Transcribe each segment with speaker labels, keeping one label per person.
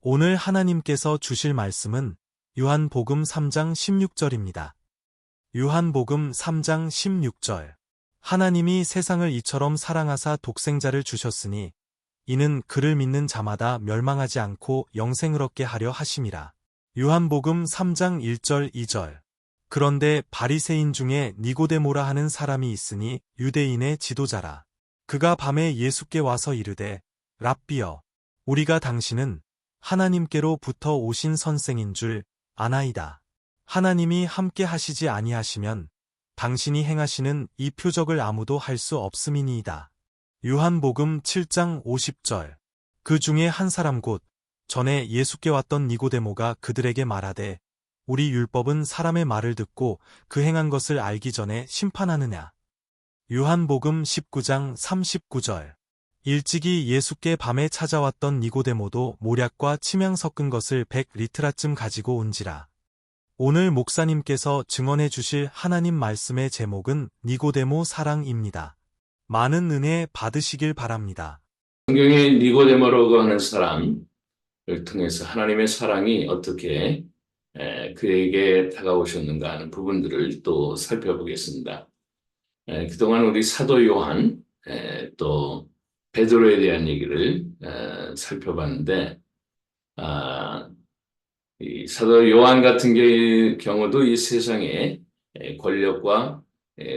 Speaker 1: 오늘 하나님께서 주실 말씀은 요한복음 3장 16절입니다. 요한복음 3장 16절. 하나님이 세상을 이처럼 사랑하사 독생자를 주셨으니 이는 그를 믿는 자마다 멸망하지 않고 영생을 얻게 하려 하심이라. 요한복음 3장 1절 2절. 그런데 바리새인 중에 니고데모라 하는 사람이 있으니 유대인의 지도자라. 그가 밤에 예수께 와서 이르되 랍비여, 우리가 당신은 하나님께로부터 오신 선생인 줄 아나이다. 하나님이 함께 하시지 아니하시면 당신이 행하시는 이 표적을 아무도 할 수 없음이니이다. 요한복음 7장 50절. 그 중에 한 사람 곧 전에 예수께 왔던 니고데모가 그들에게 말하되 우리 율법은 사람의 말을 듣고 그 행한 것을 알기 전에 심판하느냐. 요한복음 19장 39절. 일찍이 예수께 밤에 찾아왔던 니고데모도 모략과 침향 섞은 것을 100리트라쯤 가지고 온지라. 오늘 목사님께서 증언해 주실 하나님 말씀의 제목은 니고데모 사랑입니다. 많은 은혜 받으시길 바랍니다.
Speaker 2: 성경에 니고데모라고 하는 사람을 통해서 하나님의 사랑이 어떻게 그에게 다가오셨는가 하는 부분들을 또 살펴보겠습니다. 그동안 우리 사도 요한 또 베드로에 대한 얘기를 살펴봤는데 이 사도 요한 같은 경우도 이 세상의 권력과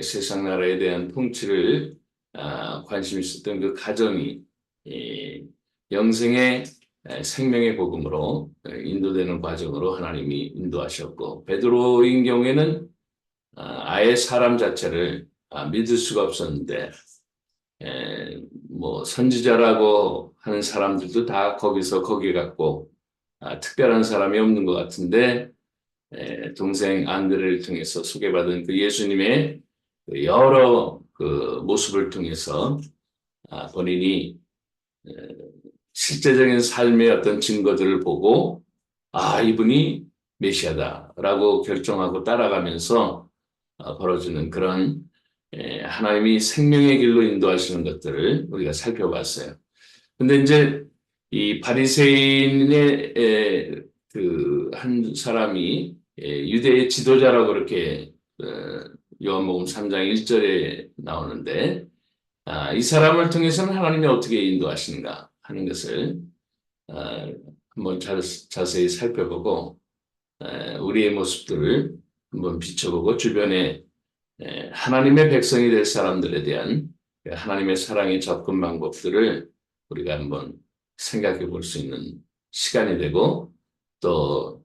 Speaker 2: 세상 나라에 대한 통치를 관심 있었던 그 가정이 영생의 생명의 복음으로 인도되는 과정으로 하나님이 인도하셨고, 베드로인 경우에는 아예 사람 자체를 믿을 수가 없었는데 뭐 선지자라고 하는 사람들도 다 거기서 거기 갔고 특별한 사람이 없는 것 같은데 동생 안드레를 통해서 소개받은 그 예수님의 여러 그 모습을 통해서 본인이 실제적인 삶의 어떤 증거들을 보고 이분이 메시아다라고 결정하고 따라가면서 벌어지는 그런 하나님이 생명의 길로 인도하시는 것들을 우리가 살펴봤어요. 근데 이제 이 바리새인의 그 한 사람이 유대의 지도자라고 그렇게 요한복음 3장 1절에 나오는데 이 사람을 통해서는 하나님이 어떻게 인도하시는가 하는 것을 한번 자세히 살펴보고 우리의 모습들을 한번 비춰보고 주변에 하나님의 백성이 될 사람들에 대한 하나님의 사랑의 접근 방법들을 우리가 한번 생각해 볼 수 있는 시간이 되고 또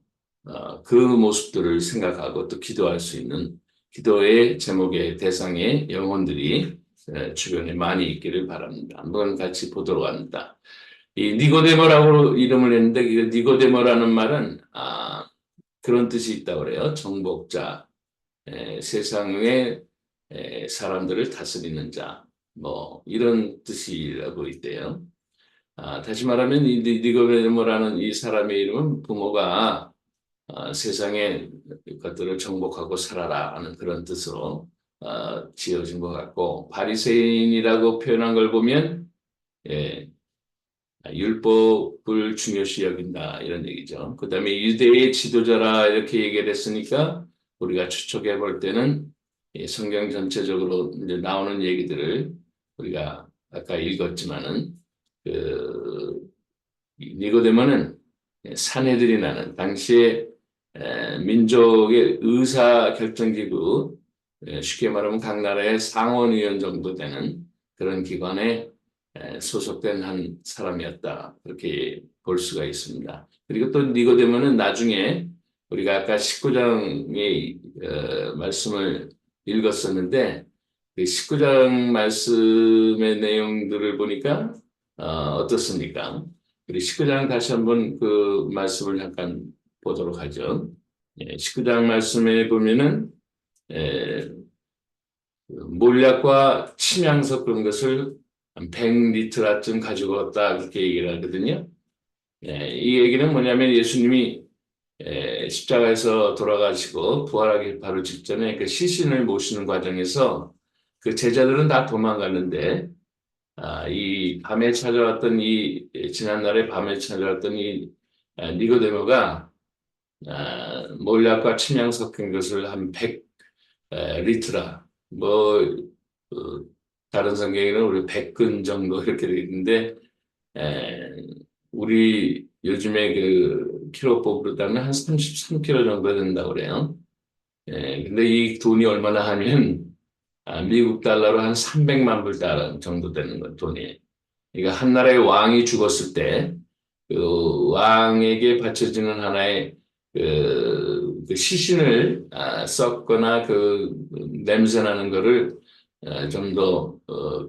Speaker 2: 그 모습들을 생각하고 또 기도할 수 있는 기도의 제목의 대상의 영혼들이 주변에 많이 있기를 바랍니다. 한번 같이 보도록 합니다. 이 니고데모라고 이름을 했는데 그 니고데모라는 말은 그런 뜻이 있다고 그래요. 정복자, 세상의 사람들을 다스리는 자, 뭐 이런 뜻이라고 있대요. 다시 말하면 이 니고데모라는 이 사람의 이름은 부모가 세상의 것들을 정복하고 살아라 하는 그런 뜻으로 지어진 것 같고, 바리새인이라고 표현한 걸 보면 율법을 중요시 여긴다 이런 얘기죠. 그 다음에 유대의 지도자라 이렇게 얘기를 했으니까 우리가 추측해 볼 때는 성경 전체적으로 이제 나오는 얘기들을 우리가 아까 읽었지만은 그 니고데모는 산헤드린이라는 당시에 민족의 의사결정기구, 쉽게 말하면 각 나라의 상원의원 정도 되는 그런 기관에 소속된 한 사람이었다. 그렇게 볼 수가 있습니다. 그리고 또 니고데모는 나중에 우리가 아까 19장의 말씀을 읽었었는데 그 19장 말씀의 내용들을 보니까 어떻습니까? 우리 19장 다시 한번 그 말씀을 잠깐 보도록 하죠. 19장 말씀에 보면은 몰약과 침향 섞은 것을 100리트라쯤 가지고 왔다 그렇게 얘기를 하거든요. 이 얘기는 뭐냐면 예수님이 십자가에서 돌아가시고 부활하기 바로 직전에 그 시신을 모시는 과정에서 그 제자들은 다 도망갔는데 이 밤에 찾아왔던 지난날에 밤에 찾아왔던 이 니고데모가 몰약과 침향 섞인 것을 한 100 리트라 뭐 다른 성경에는 우리 100근 정도 이렇게 되어 있는데 에, 우리 요즘에 그 킬로법으로 따면 한 33kg 정도 된다고 그래요. 근데 이 돈이 얼마나 하면 미국 달러로 한 300만 불 달러 정도 되는 거 돈이. 그러니까 한 나라의 왕이 죽었을 때 그 왕에게 바쳐지는 하나의 그 시신을 썩거나 그 냄새 나는 거를 좀 더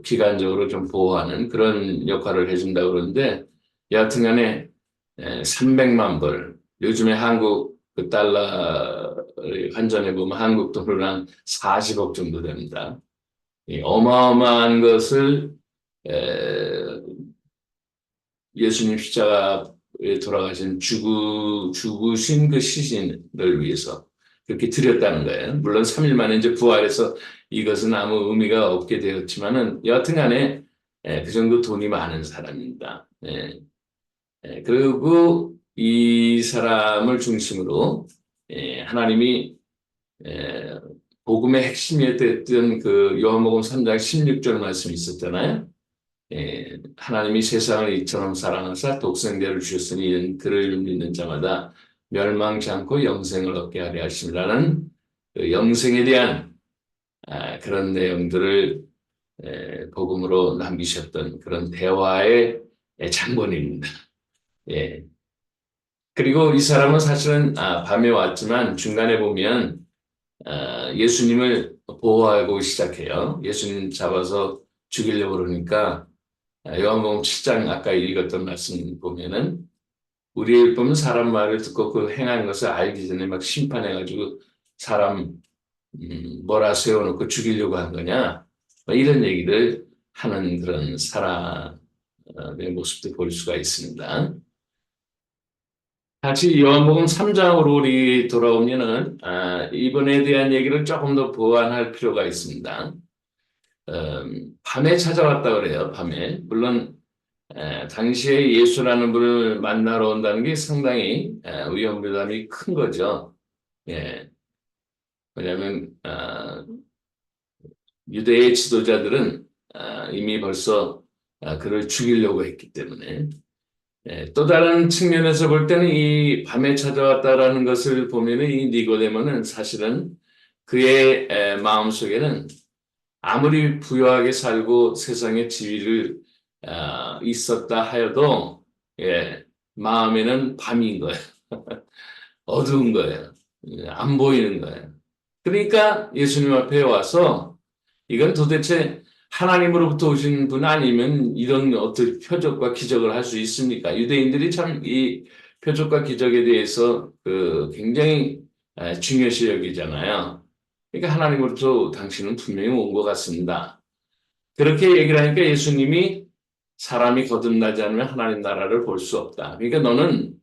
Speaker 2: 기간적으로 좀 보호하는 그런 역할을 해준다고 그러는데 여하튼간에 300만 불 요즘에 한국 그 달러를 환전해 보면 한국 돈으로 한 40억 정도 됩니다. 이 어마어마한 것을 에, 예수님 십자가에 돌아가신 죽으신 그 시신을 위해서 그렇게 드렸다는 거예요. 물론 3일 만에 이제 부활해서 이것은 아무 의미가 없게 되었지만은 여하튼 간에 그 정도 돈이 많은 사람입니다. 그리고 이 사람을 중심으로 하나님이 에, 복음의 핵심이 됐던 그 요한복음 3장 16절 말씀이 있었잖아요. 하나님이 세상을 이처럼 사랑하사 독생자를 주셨으니 이는 그를 믿는 자마다 멸망치 않고 영생을 얻게 하려 하심이라는 그 영생에 대한 그런 내용들을 복음으로 남기셨던 그런 대화의 장본입니다. 예. 그리고 이 사람은 사실은 밤에 왔지만 중간에 보면 예수님을 보호하고 시작해요. 예수님 잡아서 죽이려고 그러니까 요한복음 7장 아까 읽었던 말씀 보면은 우리의 보면 사람 말을 듣고 그 행하는 것을 알기 전에 막 심판해가지고 사람 뭐라 세워놓고 죽이려고 한 거냐 뭐 이런 얘기를 하는 그런 사람의 모습도 볼 수가 있습니다. 다시 요한복음 3장으로 우리 돌아오면은 이번에 대한 얘기를 조금 더 보완할 필요가 있습니다. 밤에 찾아왔다 그래요. 밤에 물론 당시에 예수라는 분을 만나러 온다는 게 상당히 위험 부담이 큰 거죠. 예, 왜냐하면 유대의 지도자들은 이미 벌써 그를 죽이려고 했기 때문에 또 다른 측면에서 볼 때는 이 밤에 찾아왔다라는 것을 보면은 이 니고데모는 사실은 그의 마음속에는 아무리 부유하게 살고 세상의 지위를 있었다 하여도 마음에는 밤인 거예요. 어두운 거예요. 안 보이는 거예요. 그러니까 예수님 앞에 와서 이건 도대체 하나님으로부터 오신 분 아니면 이런 어떤 표적과 기적을 할 수 있습니까? 유대인들이 참 이 표적과 기적에 대해서 굉장히 중요시 여기잖아요. 그러니까 하나님으로부터 당신은 분명히 온 것 같습니다. 그렇게 얘기를 하니까 예수님이 사람이 거듭나지 않으면 하나님 나라를 볼 수 없다. 그러니까 너는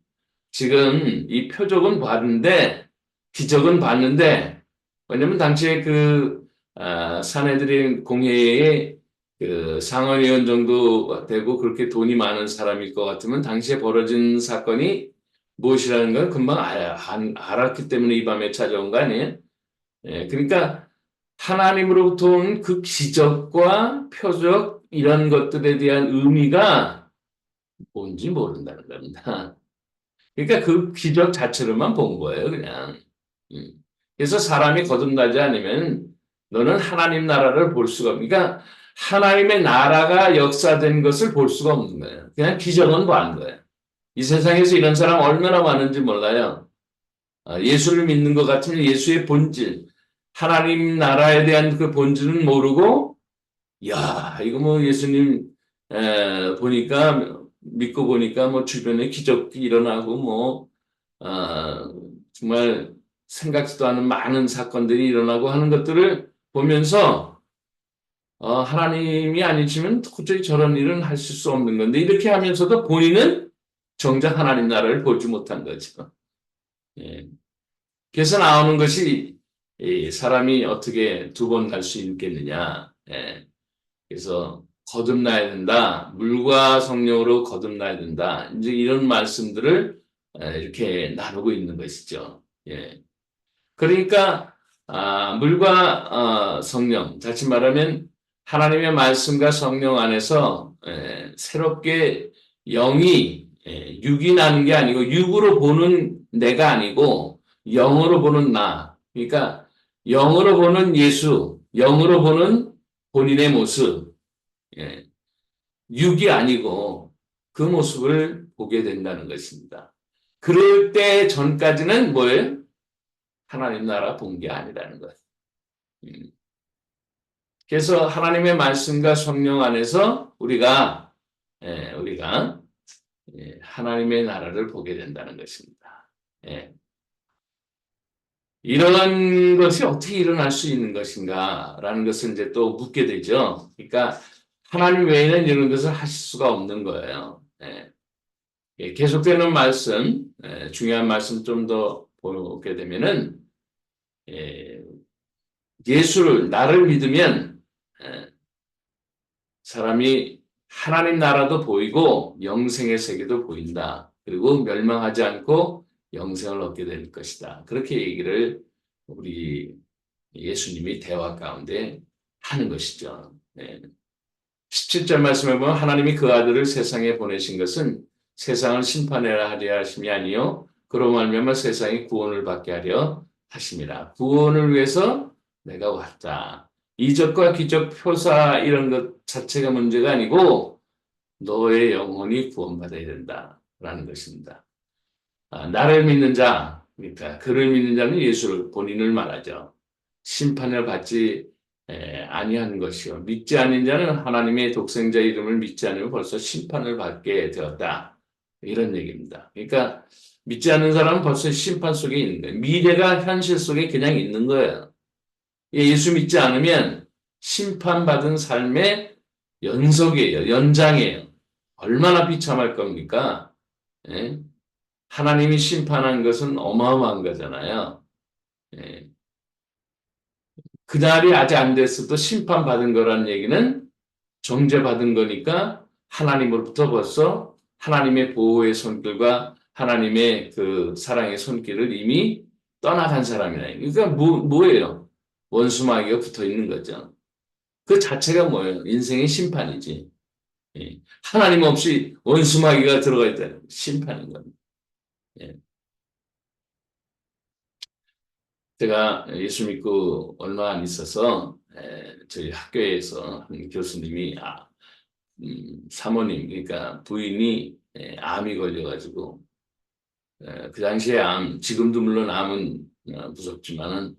Speaker 2: 지금 이 표적은 봤는데 기적은 봤는데 왜냐면 당시에 사내들인 공회의 그 상원의원 정도 되고 그렇게 돈이 많은 사람일 것 같으면 당시에 벌어진 사건이 무엇이라는 걸 금방 알았기 때문에 이 밤에 찾아온 거 아니에요? 그러니까 하나님으로부터 온 그 기적과 표적 이런 것들에 대한 의미가 뭔지 모른다는 겁니다. 그러니까 그 기적 자체로만 본 거예요, 그냥. 음. 그래서 사람이 거듭나지 않으면 너는 하나님 나라를 볼 수가 없고, 그러니까 하나님의 나라가 역사된 것을 볼 수가 없는 거예요. 그냥 기적은 보는 거예요. 이 세상에서 이런 사람 얼마나 많은지 몰라요. 예수를 믿는 것 같으면 예수의 본질, 하나님 나라에 대한 그 본질은 모르고, 야, 이거 뭐 예수님 보니까 믿고 보니까 뭐 주변에 기적이 일어나고 뭐 정말 생각지도 않은 많은 사건들이 일어나고 하는 것들을 보면서 하나님이 아니시면 도저히 저런 일은 하실 수 없는 건데 이렇게 하면서도 본인은 정작 하나님 나라를 보지 못한 거죠. 예. 그래서 나오는 것이 사람이 어떻게 두 번 갈 수 있겠느냐. 예. 그래서 거듭나야 된다. 물과 성령으로 거듭나야 된다. 이제 이런 말씀들을 이렇게 나누고 있는 것이죠. 예. 그러니까 물과 성령, 다시 말하면 하나님의 말씀과 성령 안에서 새롭게 영이 육이 나는 게 아니고 육으로 보는 내가 아니고 영으로 보는 나. 그러니까 영으로 보는 예수, 영으로 보는 본인의 모습, 예, 육이 아니고 그 모습을 보게 된다는 것입니다. 그럴 때 전까지는 뭐예요? 하나님 나라 본 게 아니라는 것. 음. 그래서 하나님의 말씀과 성령 안에서 우리가 하나님의 나라를 보게 된다는 것입니다. 예. 이런 것이 어떻게 일어날 수 있는 것인가라는 것을 이제 또 묻게 되죠. 그러니까 하나님 외에는 이런 것을 하실 수가 없는 거예요. 계속되는 말씀, 중요한 말씀 좀 더 보게 되면은 예수를 나를 믿으면 사람이 하나님 나라도 보이고 영생의 세계도 보인다. 그리고 멸망하지 않고 영생을 얻게 될 것이다. 그렇게 얘기를 우리 예수님이 대화 가운데 하는 것이죠. 17절 말씀에 보면 하나님이 그 아들을 세상에 보내신 것은 세상을 심판하려 하심이 아니요 그로 말미암아 세상이 구원을 받게 하려 하심이라. 구원을 위해서 내가 왔다. 이적과 기적, 표사 이런 것 자체가 문제가 아니고 너의 영혼이 구원받아야 된다라는 것입니다. 나를 믿는 자, 그러니까 그를 믿는 자는 예수를 본인을 말하죠. 심판을 받지 아니하는 것이요. 믿지 않는 자는 하나님의 독생자 이름을 믿지 않으면 벌써 심판을 받게 되었다. 이런 얘기입니다. 그러니까 믿지 않는 사람은 벌써 심판 속에 있는 거예요. 미래가 현실 속에 그냥 있는 거예요. 예수 믿지 않으면 심판받은 삶의 연속이에요. 연장이에요. 얼마나 비참할 겁니까? 예? 하나님이 심판한 것은 어마어마한 거잖아요. 예. 그날이 아직 안 됐어도 심판받은 거라는 얘기는 정죄받은 거니까 하나님으로부터 벌써 하나님의 보호의 손길과 하나님의 그 사랑의 손길을 이미 떠나간 사람이라. 그러니까 뭐예요? 원수마귀가 붙어 있는 거죠. 그 자체가 뭐예요? 인생의 심판이지. 예. 하나님 없이 원수마귀가 들어가 있다는 심판인 겁니다. 예. 제가 예수 믿고 얼마 안 있어서 저희 학교에서 한 교수님이 사모님 그러니까 부인이 암이 걸려가지고 그 당시에 지금도 물론 암은 무섭지만은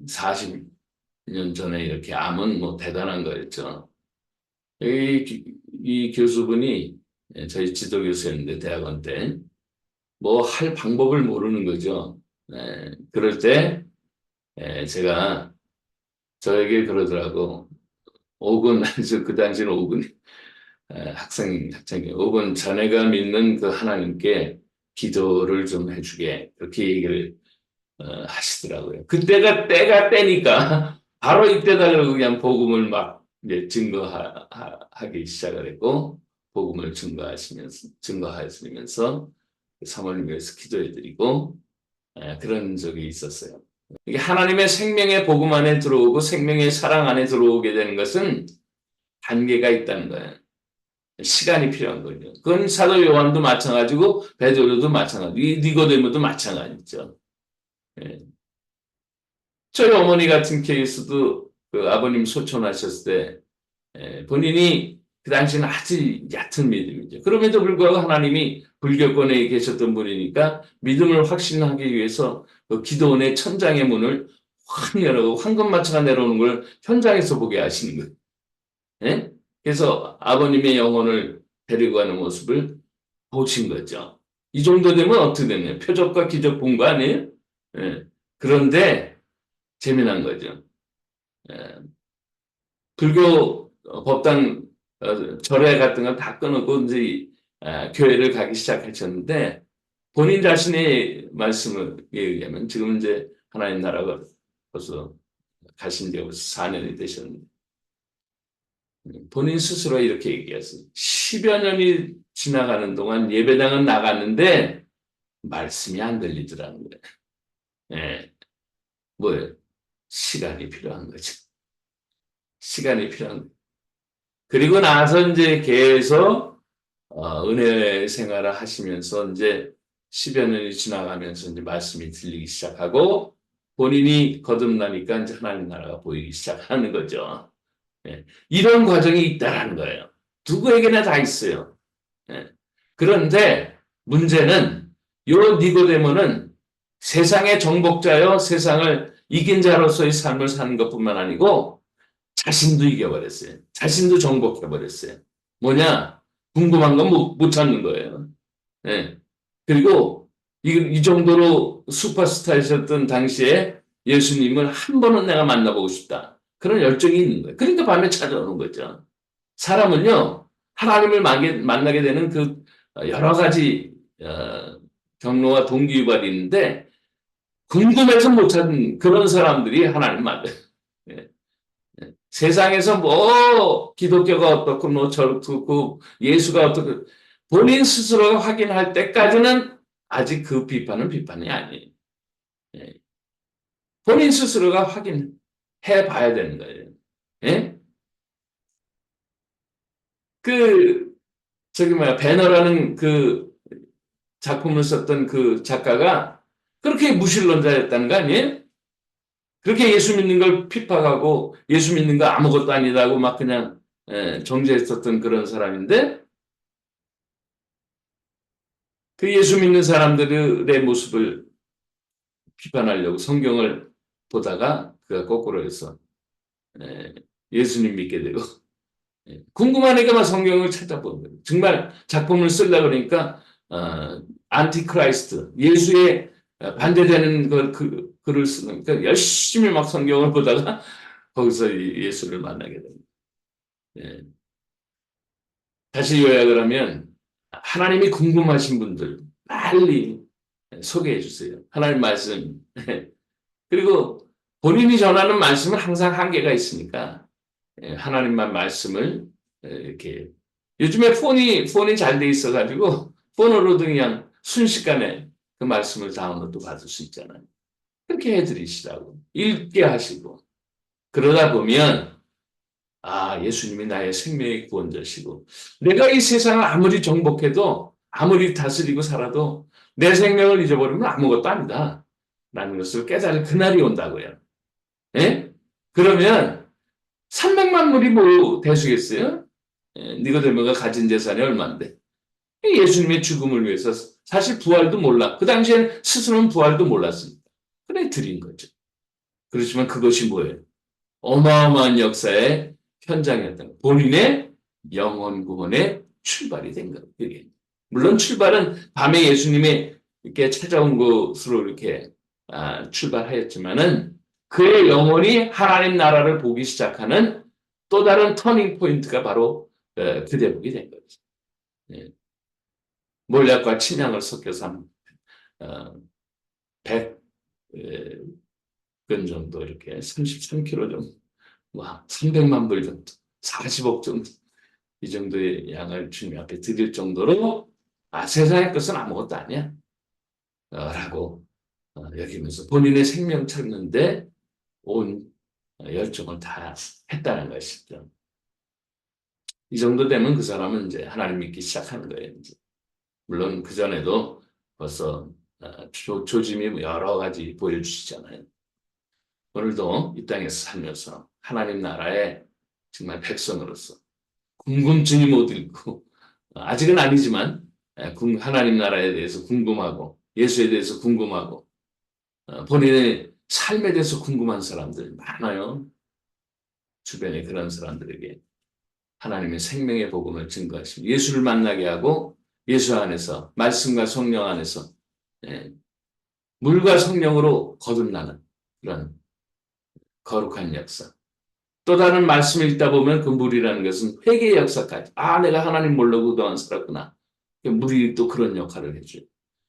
Speaker 2: 40년 전에 이렇게 암은 뭐 대단한 거였죠. 이 교수분이 저희 지도교수였는데 대학원 때 뭐 할 방법을 모르는 거죠. 그럴 때 제가 저에게 그러더라고. 옥은 그 당시는 옥은 학생이 옥은 자네가 믿는 그 하나님께 기도를 좀 해주게 그렇게 얘기를 하시더라고요. 그때가 때가 때니까 바로 이때다 그러고 그냥 복음을 막 이제 증거하기 시작을 했고 복음을 증거하시면서 사모님 위해서 기도해드리고 그런 적이 있었어요. 이게 하나님의 생명의 복음 안에 들어오고 생명의 사랑 안에 들어오게 되는 것은 단계가 있다는 거예요. 시간이 필요한 거죠. 그건 사도 요한도 마찬가지고 베드로도 마찬가지고 니고데모도 마찬가지죠. 예. 저희 어머니 같은 케이스도 그 아버님 소천하셨을 때 본인이 그 당시는 아주 얕은 믿음이죠. 그럼에도 불구하고 하나님이 불교권에 계셨던 분이니까 믿음을 확신하기 위해서 그 기도원의 천장의 문을 확 열고 황금마차가 내려오는 걸 현장에서 보게 하시는 거예요. 예? 그래서 아버님의 영혼을 데리고 가는 모습을 보신 거죠. 이 정도 되면 어떻게 되나요? 표적과 기적 본 거 아니에요? 예. 그런데 재미난 거죠. 예. 불교 법당 절에 같은 걸 다 끊고 이제 교회를 가기 시작하셨는데 본인 자신의 말씀에 의하면 지금 이제 하나님 나라가 벌써 가신 지 벌써 4년이 되셨는데 본인 스스로 이렇게 얘기했어요. 10여 년이 지나가는 동안 예배당은 나갔는데 말씀이 안 들리더라는 거예요. 예, 뭐예요? 시간이 필요한 거죠. 시간이 필요한 거예요. 그리고 나서 이제 계속 은혜 생활을 하시면서 이제 10여 년이 지나가면서 이제 말씀이 들리기 시작하고 본인이 거듭나니까 이제 하나님 나라가 보이기 시작하는 거죠. 예, 이런 과정이 있다라는 거예요. 누구에게나 다 있어요. 예. 그런데 문제는 요 니고데모는 세상의 정복자여 세상을 이긴 자로서의 삶을 사는 것뿐만 아니고 자신도 이겨버렸어요. 자신도 정복해버렸어요. 뭐냐? 궁금한 건 못 찾는 거예요. 예. 그리고 이 정도로 슈퍼스타이셨던 당시에 예수님을 한 번은 내가 만나보고 싶다. 그런 열정이 있는 거예요. 그러니까 밤에 찾아오는 거죠. 사람은요, 하나님을 만나게 되는 그 여러 가지 경로와 동기유발이 있는데 궁금해서 못 찾는 그런 사람들이 하나님 만나요. 예. 세상에서 뭐 기독교가 어떻고 뭐 저렇고 예수가 어떻고 본인 스스로가 확인할 때까지는 아직 그 비판은 비판이 아니에요. 예. 본인 스스로가 확인해 봐야 되는 거예요. 예? 그 저기 뭐야 배너라는 그 작품을 썼던 그 작가가 그렇게 무신론자였다는 거 아니에요? 그렇게 예수 믿는 걸 핍박하고 예수 믿는 거 아무것도 아니다고 막 그냥 정죄했었던 그런 사람인데 그 예수 믿는 사람들의 모습을 비판하려고 성경을 보다가 그가 거꾸로 해서 예수님 믿게 되고 궁금하니까 막 성경을 찾아보는 거예요. 정말 작품을 쓰려고 그러니까 안티크라이스트 예수의 반대되는 글을 쓰는 그러니까 열심히 막 성경을 보다가 거기서 예수를 만나게 됩니다. 예. 다시 요약을 하면 하나님이 궁금하신 분들 빨리 소개해 주세요. 하나님 말씀. 그리고 본인이 전하는 말씀은 항상 한계가 있으니까 하나님만 말씀을 이렇게 요즘에 폰이 잘 돼 있어가지고 폰으로도 그냥 순식간에 그 말씀을 다운로드 받을 수 있잖아요. 그렇게 해드리시라고 읽게 하시고 그러다 보면 예수님이 나의 생명의 구원자시고 내가 이 세상을 아무리 정복해도 아무리 다스리고 살아도 내 생명을 잊어버리면 아무것도 아니다. 라는 것을 깨달을 그날이 온다고요. 예? 그러면 300만 물이 뭐 대수겠어요? 니고데모가 가진 재산이 얼마인데 예수님의 죽음을 위해서 사실 부활도 몰라. 그 당시에는 스스로는 부활도 몰랐습니다. 그래 드린 거죠. 그렇지만 그것이 뭐예요? 어마어마한 역사의 현장이었던 것. 본인의 영혼 구원의 출발이 된 거예요. 물론 출발은 밤에 예수님의 이렇게 찾아온 것으로 이렇게 출발하였지만은 그의 영혼이 하나님 나라를 보기 시작하는 또 다른 터닝 포인트가 바로 그 대목이 된 거죠. 예. 몰약과 침향을 섞여서 한 100건 정도 이렇게 33kg 정도, 300만 불 정도, 40억 정도 이 정도의 양을 주님 앞에 드릴 정도로 세상의 것은 아무것도 아니야 라고 여기면서 본인의 생명 찾는데 온 열정을 다 했다는 것이죠. 이 정도 되면 그 사람은 이제 하나님 믿기 시작하는 거예요. 이제. 물론 그 전에도 벌써 조짐이 여러 가지 보여주시잖아요. 오늘도 이 땅에서 살면서 하나님 나라의 정말 백성으로서 궁금증이 못 잃고 아직은 아니지만 하나님 나라에 대해서 궁금하고 예수에 대해서 궁금하고 본인의 삶에 대해서 궁금한 사람들 많아요. 주변에 그런 사람들에게 하나님의 생명의 복음을 증거하시고 예수를 만나게 하고 예수 안에서 말씀과 성령 안에서 물과 성령으로 거듭나는 그런 거룩한 역사. 또 다른 말씀을 읽다 보면 그 물이라는 것은 회개의 역사까지. 내가 하나님 모르고 그동안 살았구나. 물이 또 그런 역할을 해줘요.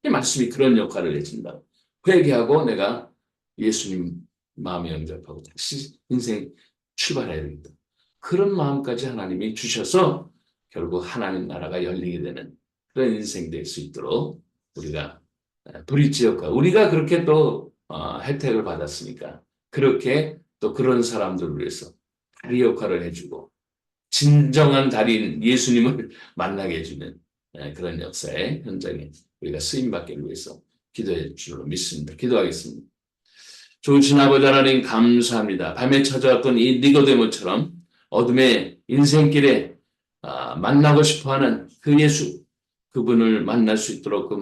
Speaker 2: 이 말씀이 그런 역할을 해준다. 회개하고 내가 예수님 마음에 영접하고 다시 인생 출발해야 되겠다. 그런 마음까지 하나님이 주셔서 결국 하나님 나라가 열리게 되는 그런 인생 될 수 있도록 우리가 브릿지 역할, 우리가 그렇게 또 혜택을 받았으니까 그렇게 또 그런 사람들을 위해서 다리 역할을 해주고 진정한 달인 예수님을 만나게 해주는 그런 역사의 현장에 우리가 쓰임받기를 위해서 기도해 줄로 믿습니다. 기도하겠습니다. 좋으신 아버지 하나님 감사합니다. 밤에 찾아왔던 이 니고데모처럼 어둠의 인생길에 만나고 싶어하는 그 예수, 그분을 만날 수 있도록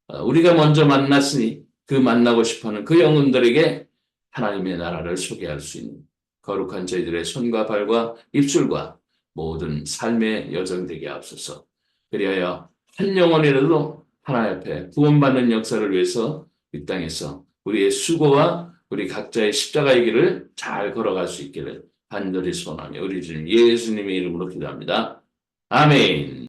Speaker 2: 우리가 먼저 만났으니 그 만나고 싶어하는 그 영혼들에게 하나님의 나라를 소개할 수 있는 거룩한 저희들의 손과 발과 입술과 모든 삶의 여정 되게 하옵소서. 그리하여 한 영혼이라도 하나님 앞에 구원받는 역사를 위해서 이 땅에서 우리의 수고와 우리 각자의 십자가의 길을 잘 걸어갈 수 있기를 간절히 소원하며 우리 주님 예수님의 이름으로 기도합니다. 아멘.